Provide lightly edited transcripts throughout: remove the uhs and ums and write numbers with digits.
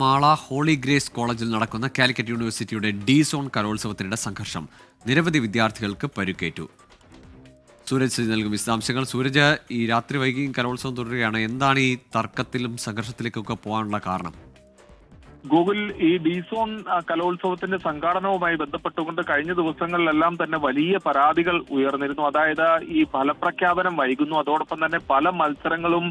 Mala holy grace കോളേജിൽ നടക്കുന്ന കാലിക്കറ്റ് യൂണിവേഴ്സിറ്റിയുടെ ഡി സോൺ കലോത്സവത്തിനിടെ സംഘർഷം. നിരവധി വിദ്യാർത്ഥികൾക്ക് പരുക്കേറ്റു. സൂരജ് നൽകും വിശദാംശങ്ങൾ. സൂരജ്, ഈ രാത്രി വൈകിയും കലോത്സവം തുടരുകയാണ്. എന്താണ് ഈ തർക്കത്തിലും സംഘർഷത്തിലേക്കൊക്കെ പോകാനുള്ള കാരണം? ഗൂഗിൾ ഈ ഡിസോൺ കലോത്സവത്തിന്റെ സംഘാടനവുമായി ബന്ധപ്പെട്ടുകൊണ്ട് കഴിഞ്ഞ ദിവസങ്ങളിലെല്ലാം തന്നെ വലിയ പരാതികൾ ഉയർന്നിരുന്നു. അതായത് ഈ ഫലപ്രഖ്യാപനം വൈകുന്നു, അതോടൊപ്പം തന്നെ പല മത്സരങ്ങളും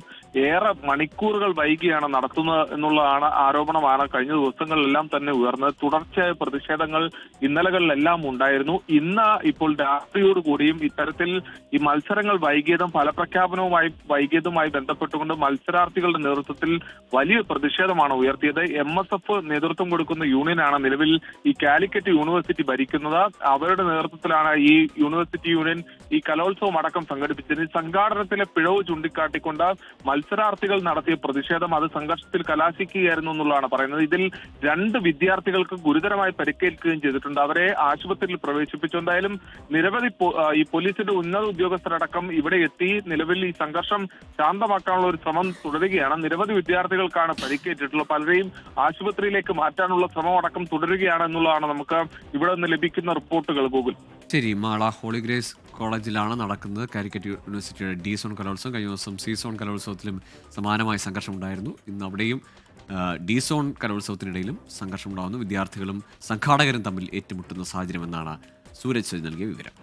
ഏറെ മണിക്കൂറുകൾ വൈകിയാണ് നടത്തുന്നത് എന്നുള്ളതാണ് ആരോപണമാണ് കഴിഞ്ഞ ദിവസങ്ങളിലെല്ലാം തന്നെ ഉയർന്നത്. തുടർച്ചയായ പ്രതിഷേധങ്ങൾ ഇന്നലകളിലെല്ലാം ഉണ്ടായിരുന്നു. ഇന്ന് ഇപ്പോൾ രാത്രിയോടുകൂടിയും ഇത്തരത്തിൽ ഈ മത്സരങ്ങൾ വൈകിയതും ഫലപ്രഖ്യാപനവുമായി വൈകിയതുമായി ബന്ധപ്പെട്ടുകൊണ്ട് മത്സരാർത്ഥികളുടെ നേതൃത്വത്തിൽ വലിയ പ്രതിഷേധമാണ് ഉയർത്തിയത്. MSF നേതൃത്വം കൊടുക്കുന്ന യൂണിയനാണ് നിലവിൽ ഈ കാലിക്കറ്റ് യൂണിവേഴ്സിറ്റി ഭരിക്കുന്നത്. അവരുടെ നേതൃത്വത്തിലാണ് ഈ യൂണിവേഴ്സിറ്റി യൂണിയൻ ഈ കലോത്സവം അടക്കം സംഘടിപ്പിച്ചത്. ഈ സംഘാടനത്തിലെ പിഴവ് ചൂണ്ടിക്കാട്ടിക്കൊണ്ട് മത്സരാർത്ഥികൾ നടത്തിയ പ്രതിഷേധം അത് സംഘർഷത്തിൽ കലാശിക്കുകയായിരുന്നു എന്നുള്ളതാണ് പറയുന്നത്. ഇതിൽ 2 വിദ്യാർത്ഥികൾക്ക് ഗുരുതരമായി പരിക്കേൽക്കുകയും ചെയ്തിട്ടുണ്ട്. അവരെ ആശുപത്രിയിൽ പ്രവേശിപ്പിച്ചു. എന്തായാലും നിരവധി ഈ പോലീസിന്റെ ഉന്നത ഉദ്യോഗസ്ഥരടക്കം ഇവിടെ എത്തി നിലവിൽ ഈ സംഘർഷം ശാന്തമാക്കാനുള്ള ഒരു ശ്രമം തുടരുകയാണ്. നിരവധി വിദ്യാർത്ഥികൾക്കാണ് പരിക്കേറ്റിട്ടുള്ളത്. പലരെയും ആശുപത്രിയിലേക്ക് മാറ്റാനുള്ള ശ്രമം അടക്കം തുടരുകയാണ് എന്നുള്ളതാണ് നമുക്ക് ഇവിടെ നിന്ന് ലഭിക്കുന്ന റിപ്പോർട്ടുകൾ. ഗൂഗിൾ ശരി, മാള ഹോളി ഗ്രേസ് കോളേജിലാണ് നടക്കുന്നത് കാലിക്കറ്റ് യൂണിവേഴ്സിറ്റിയുടെ ഡി സോൺ കലോത്സവം. കഴിഞ്ഞ ദിവസം സി സോൺ കലോത്സവത്തിലും സമാനമായ സംഘർഷം ഉണ്ടായിരുന്നു. ഇന്ന് അവിടെയും ഡി സോൺ കലോത്സവത്തിനിടയിലും സംഘർഷം ഉണ്ടാകുന്നു. വിദ്യാർത്ഥികളും സംഘാടകരും തമ്മിൽ ഏറ്റുമുട്ടുന്ന സാഹചര്യമെന്നാണ് സൂരജ് നൽകിയ വിവരം.